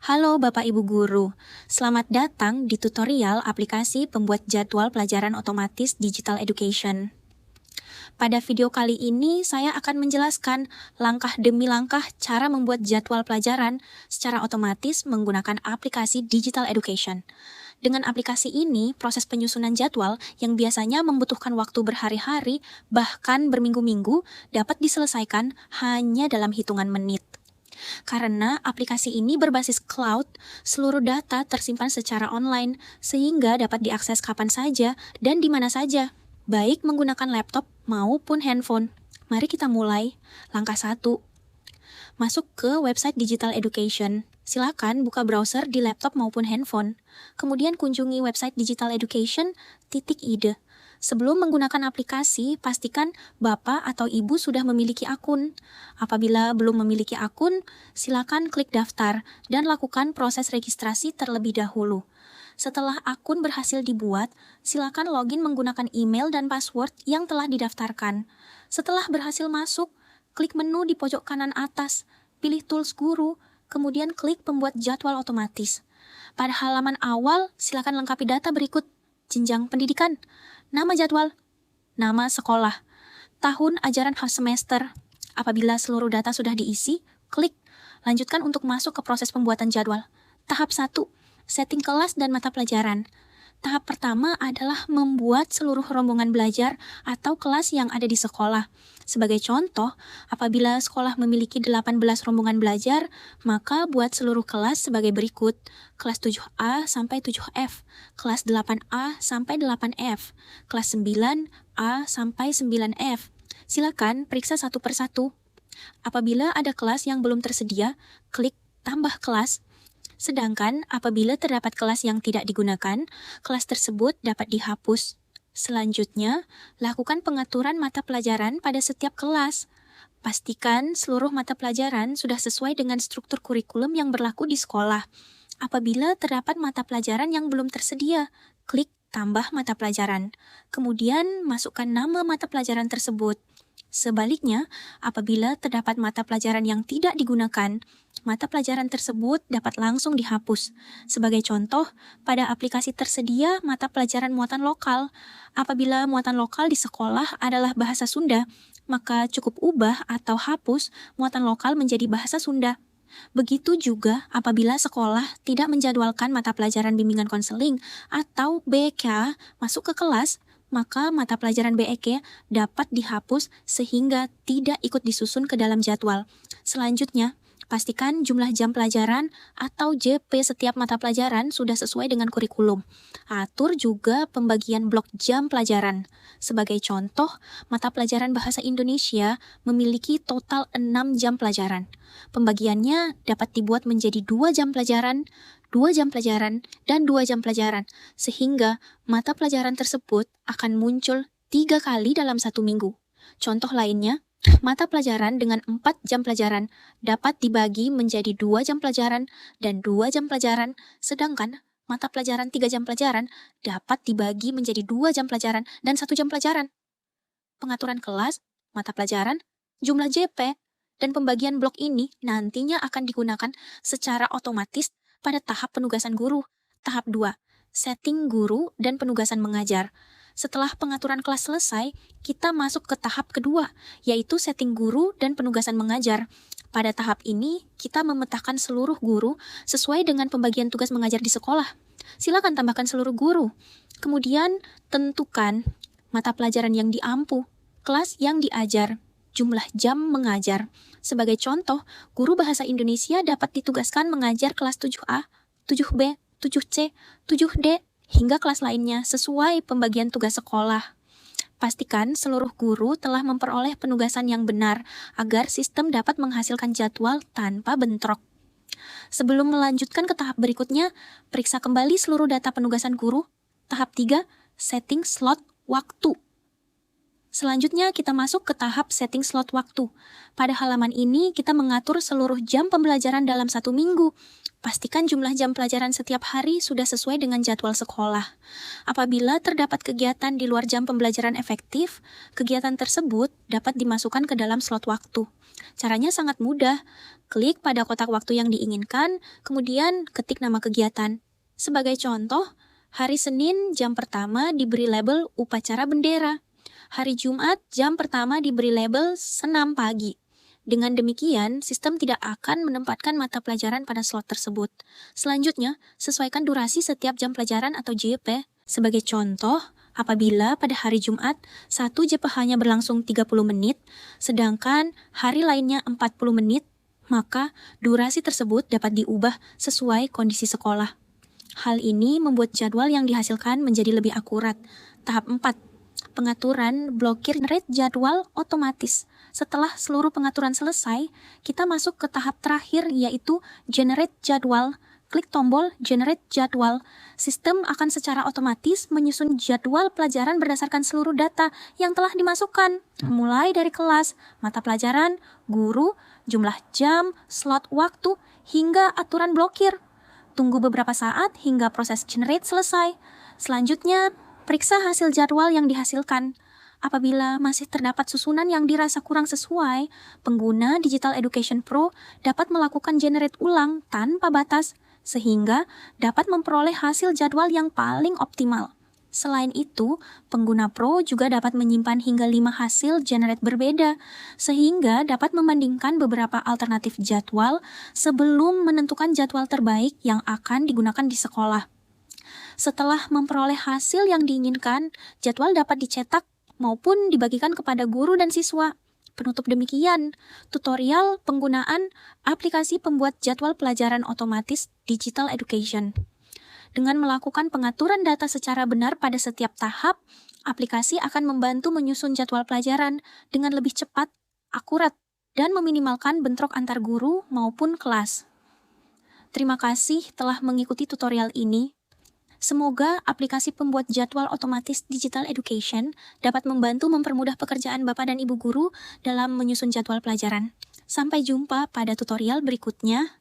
Halo Bapak Ibu Guru, selamat datang di tutorial aplikasi pembuat jadwal pelajaran otomatis Digital Education. Pada video kali ini saya akan menjelaskan langkah demi langkah cara membuat jadwal pelajaran secara otomatis menggunakan aplikasi Digital Education. Dengan aplikasi ini, proses penyusunan jadwal yang biasanya membutuhkan waktu berhari-hari, bahkan berminggu-minggu, dapat diselesaikan hanya dalam hitungan menit. Karena aplikasi ini berbasis cloud, seluruh data tersimpan secara online sehingga dapat diakses kapan saja dan di mana saja, baik menggunakan laptop maupun handphone. Mari kita mulai. Langkah 1. Masuk ke website Digital Education. Silakan buka browser di laptop maupun handphone. Kemudian kunjungi website Digital Education.id. Sebelum menggunakan aplikasi, pastikan Bapak atau Ibu sudah memiliki akun. Apabila belum memiliki akun, silakan klik daftar dan lakukan proses registrasi terlebih dahulu. Setelah akun berhasil dibuat, silakan login menggunakan email dan password yang telah didaftarkan. Setelah berhasil masuk, klik menu di pojok kanan atas, pilih Tools Guru, kemudian klik Pembuat Jadwal Otomatis. Pada halaman awal, silakan lengkapi data berikut: jenjang pendidikan, nama jadwal, nama sekolah, tahun ajaran semester. Apabila seluruh data sudah diisi, klik lanjutkan untuk masuk ke proses pembuatan jadwal. Tahap 1, setting kelas dan mata pelajaran. Tahap pertama adalah membuat seluruh rombongan belajar atau kelas yang ada di sekolah. Sebagai contoh, apabila sekolah memiliki 18 rombongan belajar, maka buat seluruh kelas sebagai berikut: kelas 7A sampai 7F, kelas 8A sampai 8F, kelas 9A sampai 9F. Silakan periksa satu persatu. Apabila ada kelas yang belum tersedia, klik tambah kelas. Sedangkan apabila terdapat kelas yang tidak digunakan, kelas tersebut dapat dihapus. Selanjutnya, lakukan pengaturan mata pelajaran pada setiap kelas. Pastikan seluruh mata pelajaran sudah sesuai dengan struktur kurikulum yang berlaku di sekolah. Apabila terdapat mata pelajaran yang belum tersedia, klik tambah mata pelajaran. Kemudian, masukkan nama mata pelajaran tersebut. Sebaliknya, apabila terdapat mata pelajaran yang tidak digunakan, mata pelajaran tersebut dapat langsung dihapus. Sebagai contoh, pada aplikasi tersedia mata pelajaran muatan lokal. Apabila muatan lokal di sekolah adalah bahasa Sunda, maka cukup ubah atau hapus muatan lokal menjadi bahasa Sunda. Begitu juga apabila sekolah tidak menjadwalkan mata pelajaran bimbingan konseling atau BK masuk ke kelas, maka mata pelajaran BEK dapat dihapus sehingga tidak ikut disusun ke dalam jadwal. Selanjutnya, pastikan jumlah jam pelajaran atau JP setiap mata pelajaran sudah sesuai dengan kurikulum. Atur juga pembagian blok jam pelajaran. Sebagai contoh, mata pelajaran Bahasa Indonesia memiliki total 6 jam pelajaran. Pembagiannya dapat dibuat menjadi 2 jam pelajaran, 2 jam pelajaran, dan 2 jam pelajaran, sehingga mata pelajaran tersebut akan muncul 3 kali dalam 1 minggu. Contoh lainnya, mata pelajaran dengan 4 jam pelajaran dapat dibagi menjadi 2 jam pelajaran dan 2 jam pelajaran, sedangkan mata pelajaran 3 jam pelajaran dapat dibagi menjadi 2 jam pelajaran dan 1 jam pelajaran. Pengaturan kelas, mata pelajaran, jumlah JP, dan pembagian blok ini nantinya akan digunakan secara otomatis pada tahap penugasan guru. Tahap 2, setting guru dan penugasan mengajar. Setelah pengaturan kelas selesai, kita masuk ke tahap kedua, yaitu setting guru dan penugasan mengajar. Pada tahap ini, kita memetakan seluruh guru sesuai dengan pembagian tugas mengajar di sekolah. Silakan tambahkan seluruh guru. Kemudian, tentukan mata pelajaran yang diampu, kelas yang diajar, jumlah jam mengajar. Sebagai contoh, guru Bahasa Indonesia dapat ditugaskan mengajar kelas 7A, 7B, 7C, 7D, hingga kelas lainnya sesuai pembagian tugas sekolah. Pastikan seluruh guru telah memperoleh penugasan yang benar agar sistem dapat menghasilkan jadwal tanpa bentrok. Sebelum melanjutkan ke tahap berikutnya, periksa kembali seluruh data penugasan guru. Tahap 3, setting slot waktu. Selanjutnya kita masuk ke tahap setting slot waktu. Pada halaman ini kita mengatur seluruh jam pembelajaran dalam 1 minggu. Pastikan jumlah jam pelajaran setiap hari sudah sesuai dengan jadwal sekolah. Apabila terdapat kegiatan di luar jam pembelajaran efektif, kegiatan tersebut dapat dimasukkan ke dalam slot waktu. Caranya sangat mudah. Klik pada kotak waktu yang diinginkan, kemudian ketik nama kegiatan. Sebagai contoh, hari Senin jam pertama diberi label upacara bendera. Hari Jumat jam pertama diberi label senam pagi. Dengan demikian, sistem tidak akan menempatkan mata pelajaran pada slot tersebut. Selanjutnya, sesuaikan durasi setiap jam pelajaran atau JP. Sebagai contoh, apabila pada hari Jumat, satu JPH-nya berlangsung 30 menit, sedangkan hari lainnya 40 menit, maka durasi tersebut dapat diubah sesuai kondisi sekolah. Hal ini membuat jadwal yang dihasilkan menjadi lebih akurat. Tahap 4. Pengaturan blokir generate jadwal otomatis. Setelah seluruh pengaturan selesai, kita masuk ke tahap terakhir yaitu generate jadwal. Klik tombol generate jadwal. Sistem akan secara otomatis menyusun jadwal pelajaran berdasarkan seluruh data yang telah dimasukkan, mulai dari kelas, mata pelajaran, guru, jumlah jam, slot waktu, hingga aturan blokir. Tunggu beberapa saat hingga proses generate selesai. Selanjutnya, periksa hasil jadwal yang dihasilkan. Apabila masih terdapat susunan yang dirasa kurang sesuai, pengguna Digital Education Pro dapat melakukan generate ulang tanpa batas, sehingga dapat memperoleh hasil jadwal yang paling optimal. Selain itu, pengguna Pro juga dapat menyimpan hingga 5 hasil generate berbeda, sehingga dapat membandingkan beberapa alternatif jadwal sebelum menentukan jadwal terbaik yang akan digunakan di sekolah. Setelah memperoleh hasil yang diinginkan, jadwal dapat dicetak maupun dibagikan kepada guru dan siswa. Penutup demikian, tutorial penggunaan aplikasi pembuat jadwal pelajaran otomatis Digital Education. Dengan melakukan pengaturan data secara benar pada setiap tahap, aplikasi akan membantu menyusun jadwal pelajaran dengan lebih cepat, akurat, dan meminimalkan bentrok antar guru maupun kelas. Terima kasih telah mengikuti tutorial ini. Semoga aplikasi pembuat jadwal otomatis Digital Education dapat membantu mempermudah pekerjaan Bapak dan Ibu guru dalam menyusun jadwal pelajaran. Sampai jumpa pada tutorial berikutnya.